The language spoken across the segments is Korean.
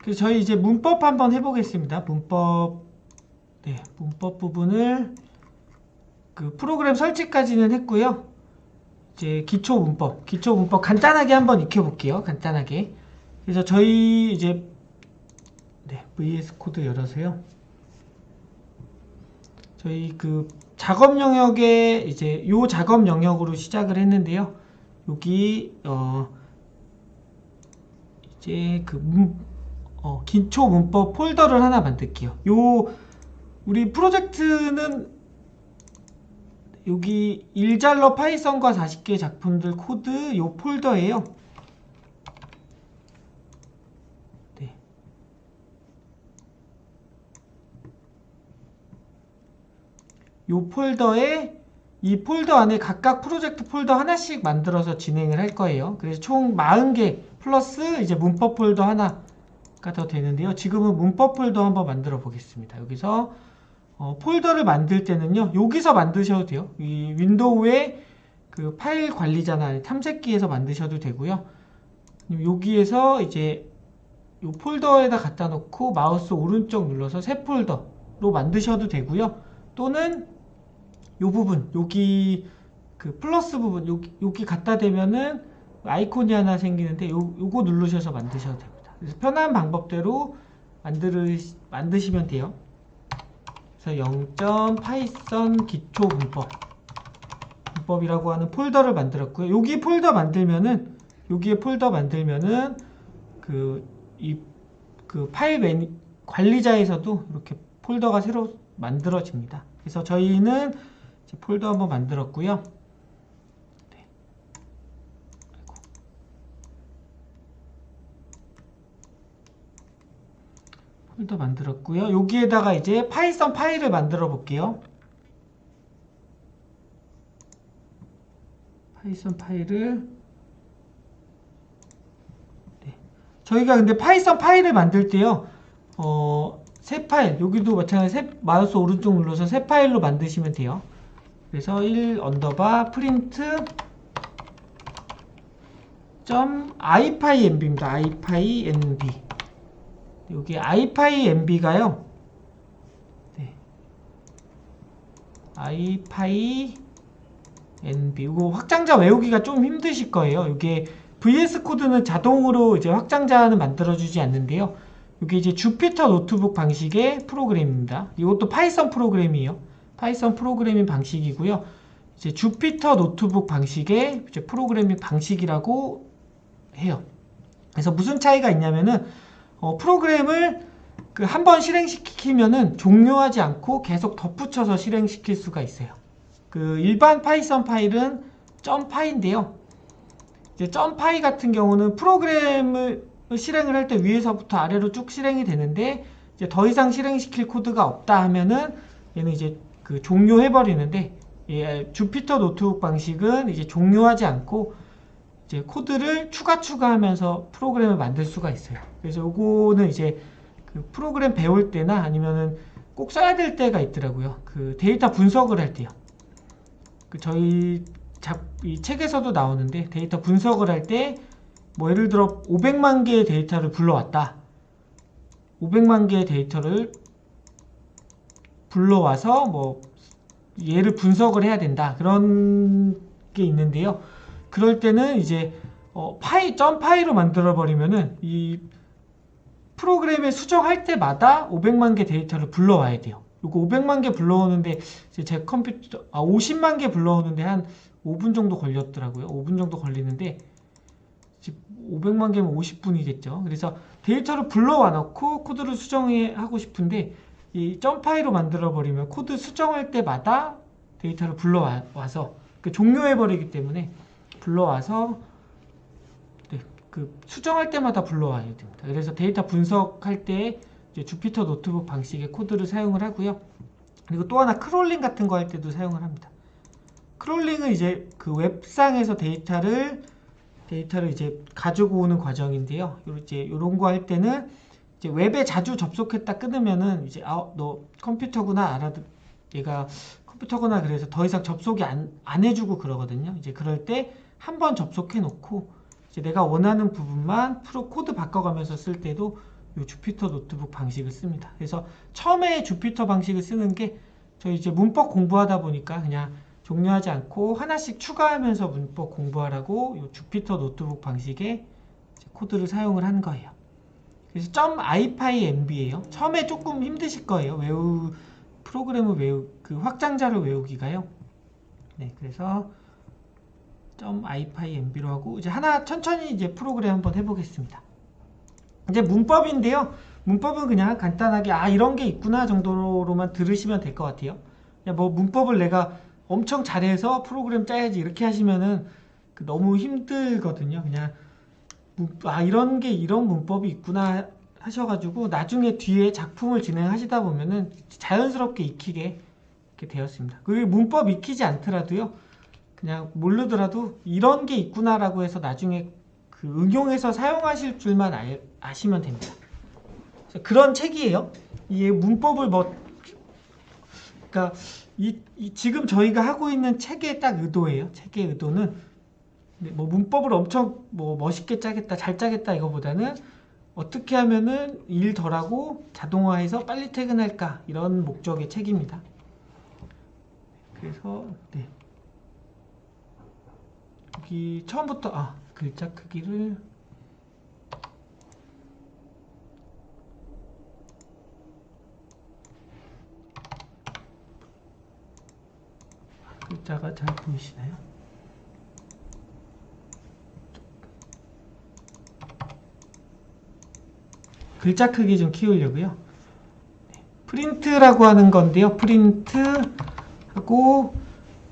그래서 저희 이제 문법 한번 해보겠습니다. 문법, 네, 문법 부분을 그 프로그램 설치까지는 했고요. 이제 기초 문법 간단하게 한번 익혀볼게요. 간단하게. 그래서 저희 이제 네, VS 코드 열어서요. 저희 그 작업 영역에 이제 요 작업 영역으로 시작을 했는데요. 여기 이제 그 기초 문법 폴더를 하나 만들게요. 요 우리 프로젝트는 여기 일잘러 파이썬과 40개 작품들 코드 요 폴더예요. 네. 요 폴더에 이 폴더 안에 각각 프로젝트 폴더 하나씩 만들어서 진행을 할 거예요. 그래서 총 40개 플러스 이제 문법 폴더 하나가 더 되는데요. 지금은 문법 폴더 한번 만들어 보겠습니다. 여기서 폴더를 만들 때는요, 여기서 만드셔도 돼요. 이 윈도우의 그 파일 관리자나 탐색기에서 만드셔도 되고요. 여기에서 이제 이 폴더에다 갖다 놓고 마우스 오른쪽 눌러서 새 폴더로 만드셔도 되고요. 또는 이 부분, 여기 그 플러스 부분, 여기 갖다 대면은 아이콘이 하나 생기는데 요거 누르셔서 만드셔도 됩니다. 그래서 편한 방법대로 만드시면 돼요. 그래서 0.python 기초 문법이라고 하는 폴더를 만들었고요. 여기에 폴더 만들면은 그 파일 관리자에서도 이렇게 폴더가 새로 만들어집니다. 그래서 저희는 이제 폴더 한번 만들었고요. 네. 폴더 만들었고요. 여기에다가 이제 파이썬 파일을 만들어 볼게요. 파이썬 파일을 저희가 근데 파이썬 파일을 만들 때요, 새 파일, 여기도 마찬가지 마우스 오른쪽 눌러서 새 파일로 만드시면 돼요. 그래서 1 언더바 프린트 .ipynb입니다. ipynb. 여기 ipynb가요. 네. ipynb. 이거 확장자 외우기가 좀 힘드실 거예요. 이게 VS 코드는 자동으로 이제 확장자는 만들어주지 않는데요. 이게 이제 주피터 노트북 방식의 프로그램입니다. 이것도 파이썬 프로그램이에요. 파이썬 프로그래밍 방식이고요. 이제 주피터 노트북 방식의 이제 프로그래밍 방식이라고 해요. 그래서 무슨 차이가 있냐면은 프로그램을 그 한번 실행시키면은 종료하지 않고 계속 덧붙여서 실행시킬 수가 있어요. 그 일반 파이썬 파일은 .py인데요. 이제 .py 같은 경우는 프로그램을 실행을 할 때 위에서부터 아래로 쭉 실행이 되는데 이제 더 이상 실행시킬 코드가 없다 하면은 얘는 이제 그 종료해 버리는데, 주피터 노트북 방식은 이제 종료하지 않고 이제 코드를 추가하면서 프로그램을 만들 수가 있어요. 그래서 요거는 이제 그 프로그램 배울 때나 아니면은 꼭 써야 될 때가 있더라고요. 그 데이터 분석을 할 때요. 그 저희 이 책에서도 나오는데 데이터 분석을 할 때 뭐 예를 들어 500만 개의 데이터를 불러왔다. 500만 개의 데이터를 불러와서 뭐 얘를 분석을 해야 된다. 그런 게 있는데요. 그럴 때는 이제 .py로 만들어 버리면은 이 프로그램에 수정할 때마다 500만 개 데이터를 불러와야 돼요. 요거 500만 개 불러오는데 제 컴퓨터 50만 개 불러오는데 한 5분 정도 걸렸더라고요. 5분 정도 걸리는데 500만 개면 50분이겠죠. 그래서 데이터를 불러와 놓고 코드를 수정하고 싶은데 이 .py로 만들어 버리면 코드 수정할 때마다 데이터를 불러와서 종료해 버리기 때문에 불러와서 그 수정할 때마다 불러와야 됩니다. 그래서 데이터 분석할 때 이제 주피터 노트북 방식의 코드를 사용을 하고요. 그리고 또 하나 크롤링 같은 거 할 때도 사용을 합니다. 크롤링은 이제 그 웹상에서 데이터를 이제 가지고 오는 과정인데요. 이제 이런 거 할 때는 이제 웹에 자주 접속했다 끊으면은 이제 너 컴퓨터구나 얘가 컴퓨터구나 그래서 더 이상 접속이 안 해주고 그러거든요. 이제 그럴 때 한번 접속해 놓고 이제 내가 원하는 부분만 코드 바꿔가면서 쓸 때도 이 주피터 노트북 방식을 씁니다. 그래서 처음에 주피터 방식을 쓰는 게 저희 이제 문법 공부하다 보니까 그냥 종료하지 않고 하나씩 추가하면서 문법 공부하라고 이 주피터 노트북 방식의 코드를 사용을 한 거예요. 그래서 .ipynb예요. 처음에 조금 힘드실 거예요. 프로그램을 그 확장자를 외우기가요. 네, 그래서 .ipynb로 하고 이제 하나 천천히 이제 프로그램 한번 해보겠습니다. 이제 문법인데요. 문법은 그냥 간단하게 이런 게 있구나 정도로만 들으시면 될 것 같아요. 그냥 뭐 문법을 내가 엄청 잘해서 프로그램 짜야지 이렇게 하시면은 너무 힘들거든요. 그냥 이런 문법이 있구나 하셔가지고 나중에 뒤에 작품을 진행하시다 보면은 자연스럽게 익히게 이렇게 되었습니다. 그 문법 익히지 않더라도요. 그냥 모르더라도 이런 게 있구나라고 해서 나중에 그 응용해서 사용하실 줄만 아시면 됩니다. 그런 책이에요. 이 문법을 그러니까 지금 저희가 하고 있는 책의 딱 의도예요. 책의 의도는 뭐 문법을 엄청 멋있게 짜겠다, 잘 짜겠다 이거보다는 어떻게 하면은 일 덜하고 자동화해서 빨리 퇴근할까 이런 목적의 책입니다. 그래서 네. 여기 처음부터 글자 크기를 글자가 잘 보이시나요? 글자 크기 좀 키우려고요. 프린트라고 하는 건데요. 프린트하고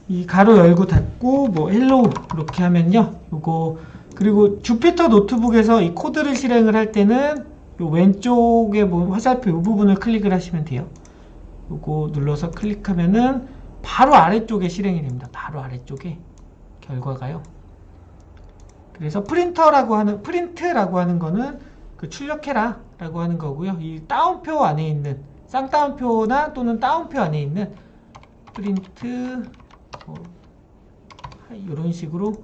이 가로 열고 닫고 헬로우 이렇게 하면요. 요거 그리고 주피터 노트북에서 이 코드를 실행을 할 때는 요 왼쪽에 화살표 이 부분을 클릭을 하시면 돼요. 요거 눌러서 클릭하면은 바로 아래쪽에 실행이 됩니다. 바로 아래쪽에 결과가요. 그래서 프린트라고 하는 거는 그 출력해라 라고 하는 거고요. 이 따옴표 안에 있는 쌍따옴표나 또는 따옴표 안에 있는 프린트 이런 식으로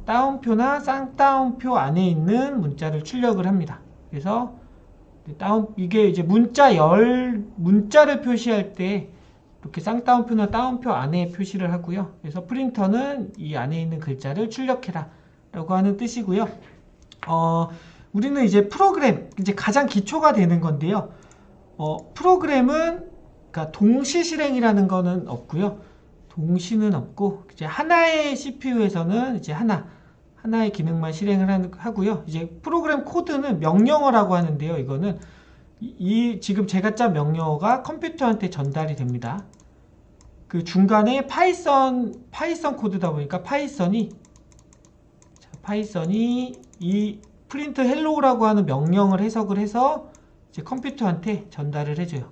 따옴표나 쌍따옴표 안에 있는 문자를 출력을 합니다. 그래서 이게 이제 문자를 표시할 때 이렇게 쌍따옴표나 따옴표 안에 표시를 하고요. 그래서 프린터는 이 안에 있는 글자를 출력해라 라고 하는 뜻이고요. 우리는 이제 프로그램, 이제 가장 기초가 되는 건데요. 프로그램은 그러니까 동시 실행이라는 거는 없고요. 동시는 없고 이제 하나의 CPU에서는 이제 하나의 기능만 실행을 하고요. 이제 프로그램 코드는 명령어라고 하는데요. 이거는 지금 제가 짠 명령어가 컴퓨터한테 전달이 됩니다. 그 중간에 파이썬 코드다 보니까 파이썬이 이 프린트 헬로우라고 하는 명령을 해석을 해서 이제 컴퓨터한테 전달을 해줘요.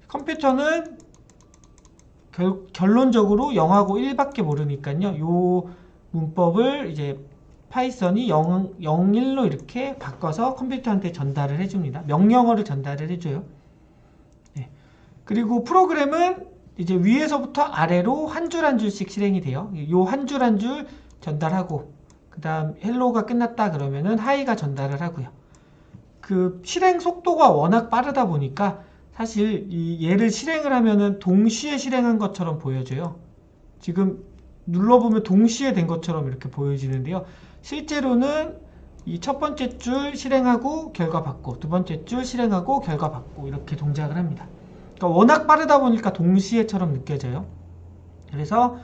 컴퓨터는 결론적으로 0하고 1밖에 모르니까요. 요 문법을 이제 파이썬이 0, 1로 이렇게 바꿔서 컴퓨터한테 전달을 해줍니다. 명령어를 전달을 해줘요. 네. 그리고 프로그램은 이제 위에서부터 아래로 한 줄 한 줄씩 실행이 돼요. 요 한 줄 한 줄 전달하고 그 다음 헬로우가 끝났다 그러면은 하이가 전달을 하고요. 그 실행 속도가 워낙 빠르다 보니까 사실 얘를 실행을 하면은 동시에 실행한 것처럼 보여져요. 지금 눌러보면 동시에 된 것처럼 이렇게 보여지는데요. 실제로는 이 첫 번째 줄 실행하고 결과 받고 두 번째 줄 실행하고 결과 받고 이렇게 동작을 합니다. 그러니까 워낙 빠르다 보니까 동시에처럼 느껴져요. 그래서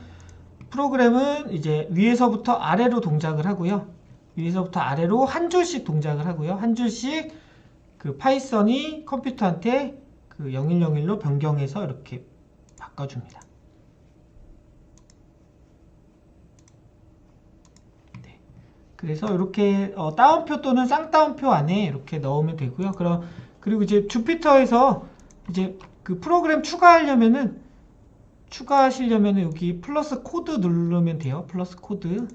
프로그램은 이제 위에서부터 아래로 동작을 하고요. 위에서부터 아래로 한 줄씩 동작을 하고요. 한 줄씩 그 파이썬이 컴퓨터한테 그 0101로 변경해서 이렇게 바꿔줍니다. 네. 그래서 이렇게 따옴표 또는 쌍따옴표 안에 이렇게 넣으면 되고요. 그리고 이제 주피터에서 이제 그 프로그램 추가하시려면은 여기 플러스 코드 누르면 돼요. 플러스 코드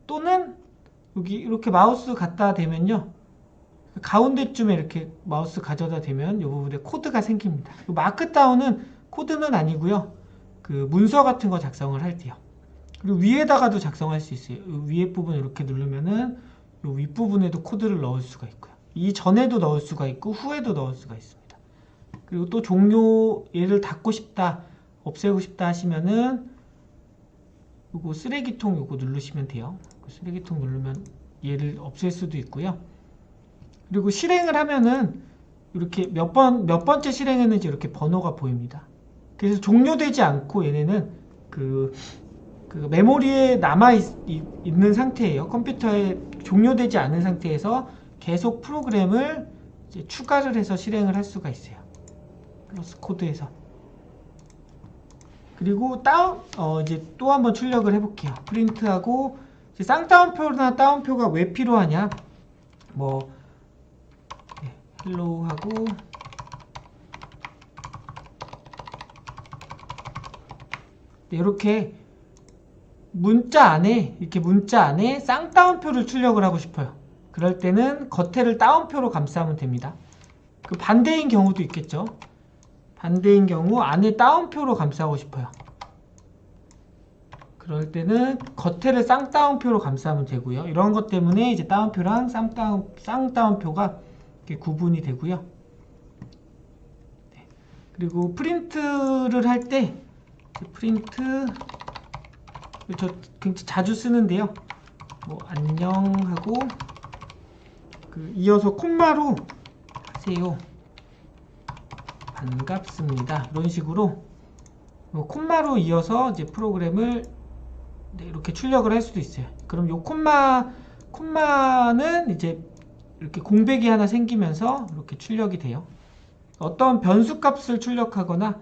또는 여기 이렇게 마우스 갖다 대면요. 가운데쯤에 이렇게 마우스 가져다 대면 이 부분에 코드가 생깁니다. 마크다운은 코드는 아니고요. 그 문서 같은 거 작성을 할 때요. 그리고 위에다가도 작성할 수 있어요. 위에 부분 이렇게 누르면은 이 윗부분에도 코드를 넣을 수가 있고요. 이전에도 넣을 수가 있고 후에도 넣을 수가 있습니다. 그리고 또 종료, 얘를 닫고 싶다, 없애고 싶다 하시면은 요거 쓰레기통 요거 누르시면 돼요. 쓰레기통 누르면 얘를 없앨 수도 있고요. 그리고 실행을 하면은 이렇게 몇 번째 실행했는지 이렇게 번호가 보입니다. 그래서 종료되지 않고 얘네는 그 메모리에 남아 있는 상태예요. 컴퓨터에 종료되지 않은 상태에서 계속 프로그램을 이제 추가를 해서 실행을 할 수가 있어요. 플러스 코드에서. 그리고 이제 또 한번 출력을 해볼게요. 프린트하고 이제 쌍따옴표나 따옴표가 왜 필요하냐? 뭐 헬로우 하고 이렇게 문자 안에 쌍따옴표를 출력을 하고 싶어요. 그럴 때는 겉에를 따옴표로 감싸면 됩니다. 그 반대인 경우도 있겠죠. 반대인 경우 안에 따옴표로 감싸고 싶어요. 그럴 때는 겉에를 쌍따옴표로 감싸면 되고요. 이런 것 때문에 이제 따옴표랑 쌍따옴표가 이렇게 구분이 되고요. 네. 그리고 프린트를 할 때 프린트 저 굉장히 자주 쓰는데요. 뭐 안녕하고 이어서 콤마로 하세요. 반갑습니다. 이런 식으로 콤마로 이어서 이제 프로그램을 이렇게 출력을 할 수도 있어요. 그럼 요 콤마는 이제 이렇게 공백이 하나 생기면서 이렇게 출력이 돼요. 어떤 변수 값을 출력하거나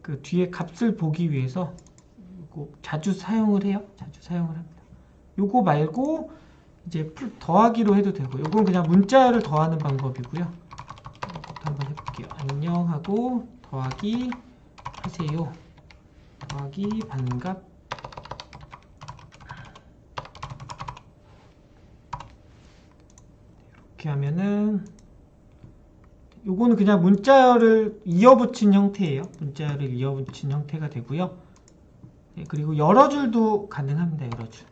그 뒤에 값을 보기 위해서 요거 자주 사용을 해요. 자주 사용을 합니다. 요거 말고 이제 더하기로 해도 되고, 요건 그냥 문자를 더하는 방법이고요. 이것도 한번 해볼게요. 안녕하고 더하기 하세요. 더하기 반갑. 이렇게 하면은 요거는 그냥 문자열을 이어붙인 형태예요. 문자열을 이어붙인 형태가 되고요. 네, 그리고 여러 줄도 가능합니다. 여러 줄.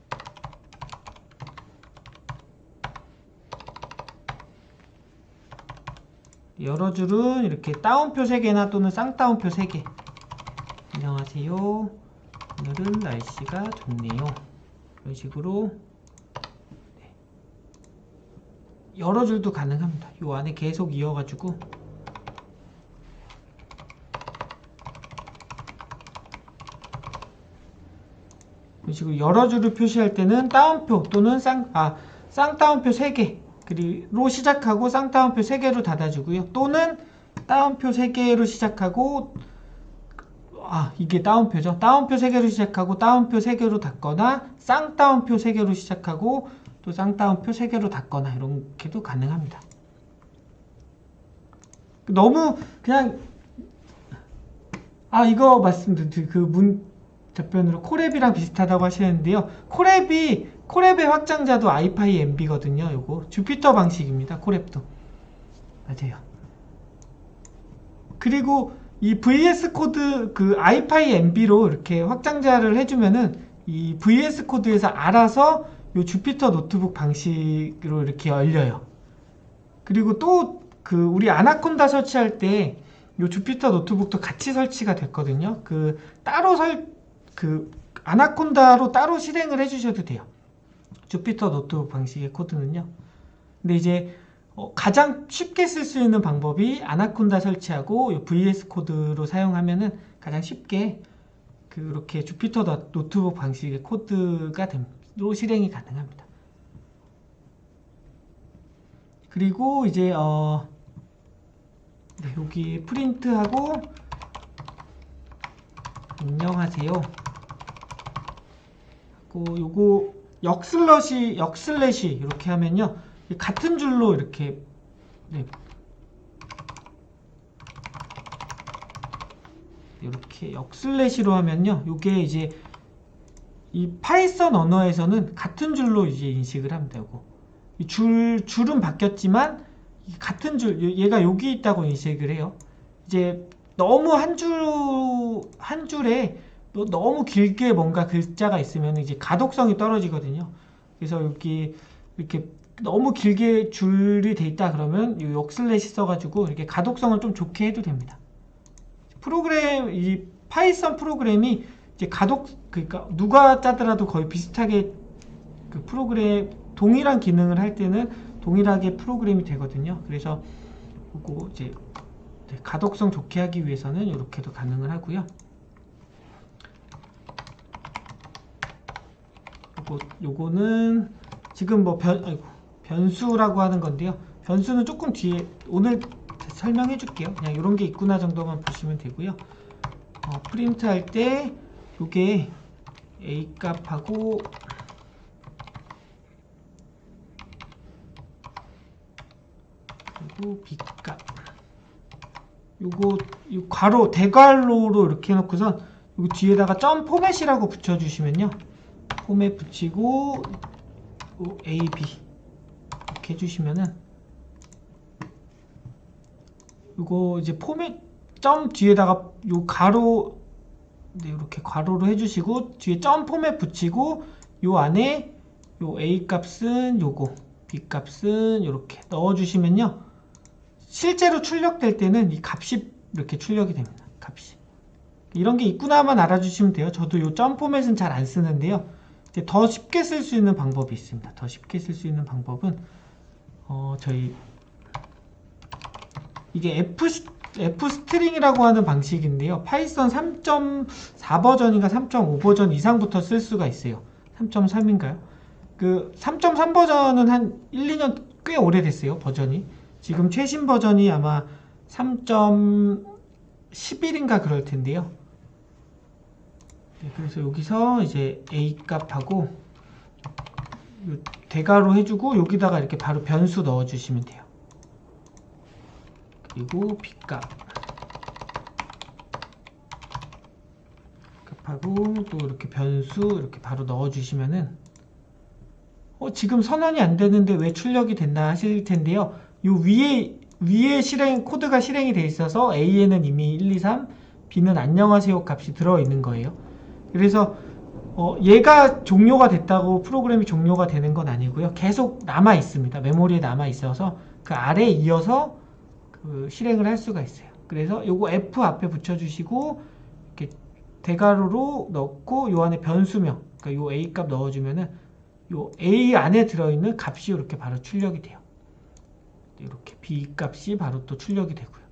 여러 줄은 이렇게 따옴표 3개나 또는 쌍따옴표 3개. 안녕하세요. 오늘은 날씨가 좋네요. 이런 식으로 여러 줄도 가능합니다. 요 안에 계속 이어가지고 이런 식으로 여러 줄을 표시할 때는 따옴표 또는 쌍따옴표 3개로 시작하고 쌍따옴표 3개로 닫아주고요. 또는 따옴표 3개로 시작하고 이게 따옴표죠. 따옴표 3개로 시작하고 따옴표 3개로 닫거나 쌍따옴표 3개로 시작하고 또 쌍따옴표 3개로 닫거나 이렇게도 가능합니다. 너무 그냥 이거 말씀드린 그 답변으로 코랩이랑 비슷하다고 하시는데요. 코랩의 확장자도 아이파이 MB거든요. 요거 주피터 방식입니다. 코랩도 맞아요. 그리고 이 VS 코드 그 아이파이 MB로 이렇게 확장자를 해주면은 이 VS 코드에서 알아서 요 주피터 노트북 방식으로 이렇게 열려요. 그리고 또 우리 아나콘다 설치할 때 요 주피터 노트북도 같이 설치가 됐거든요. 아나콘다로 따로 실행을 해주셔도 돼요. 주피터 노트북 방식의 코드는요. 근데 이제 가장 쉽게 쓸 수 있는 방법이 아나콘다 설치하고 요 VS 코드로 사용하면은 가장 쉽게 그렇게 주피터 노트북 방식의 코드가 로 실행이 가능합니다. 그리고 이제 여기 프린트하고 안녕하세요 하고 요거 역슬래시 이렇게 하면요 같은 줄로 이렇게 이렇게 역슬래시로 하면요 요게 이제 이 파이썬 언어에서는 같은 줄로 이제 인식을 하면 되고 줄은 바뀌었지만 같은 줄 얘가 여기 있다고 인식을 해요. 이제 너무 한 줄에 너무 길게 뭔가 글자가 있으면 이제 가독성이 떨어지거든요. 그래서 여기 이렇게 너무 길게 줄이 돼 있다 그러면 이 역슬래시 써가지고 이렇게 가독성을 좀 좋게 해도 됩니다. 이 파이썬 프로그램이 이제 그러니까 누가 짜더라도 거의 비슷하게 그 프로그램 동일한 기능을 할 때는 동일하게 프로그램이 되거든요. 그래서 이거 이제 가독성 좋게 하기 위해서는 이렇게도 가능을 하고요. 요거는 지금 뭐 변수라고 하는 건데요. 변수는 조금 뒤에 오늘 설명해 줄게요. 그냥 이런 게 있구나 정도만 보시면 되고요. 프린트 할 때 요게 A 값하고 그리고 B 값 요거 괄호 대괄호로 이렇게 해놓고선 요 뒤에다가 점 포맷이라고 붙여주시면요. 포맷 붙이고 A, B 이렇게 해주시면은 요거 이제 포맷 점 뒤에다가 요 가로 이렇게 괄호로 해주시고 뒤에 점 포맷 붙이고 요 안에 요 A 값은 요거 B 값은 이렇게 넣어주시면요. 실제로 출력될 때는 이 값이 이렇게 출력이 됩니다. 값이 이런 게 있구나만 알아주시면 돼요. 저도 요 점 포맷은 잘 안 쓰는데요. 이제 더 쉽게 쓸 수 있는 방법이 있습니다. 더 쉽게 쓸 수 있는 방법은 저희 이게 F 스트링이라고 하는 방식인데요. 파이썬 3.4 버전인가 3.5 버전 이상부터 쓸 수가 있어요. 3.3인가요? 그 3.3 버전은 한 1, 2년 꽤 오래됐어요. 버전이. 지금 최신 버전이 아마 3.11인가 그럴 텐데요. 네, 그래서 여기서 이제 A 값하고 대괄호 해주고 여기다가 이렇게 바로 변수 넣어주시면 돼요. 그리고 B 값하고 또 이렇게 변수 이렇게 바로 넣어주시면은 지금 선언이 안 되는데 왜 출력이 됐나 하실 텐데요. 요 위에 코드가 실행이 돼 있어서 A에는 이미 1, 2, 3, B는 안녕하세요 값이 들어있는 거예요. 그래서 얘가 종료가 됐다고 프로그램이 종료가 되는 건 아니고요. 계속 남아 있습니다. 메모리에 남아 있어서 그 아래에 이어서 그 실행을 할 수가 있어요. 그래서 요거 F 앞에 붙여주시고 이렇게 대괄호로 넣고 요 안에 변수명, 그러니까 요 A 값 넣어주면은 요 A 안에 들어있는 값이 이렇게 바로 출력이 돼요. 이렇게 B 값이 바로 또 출력이 되고요.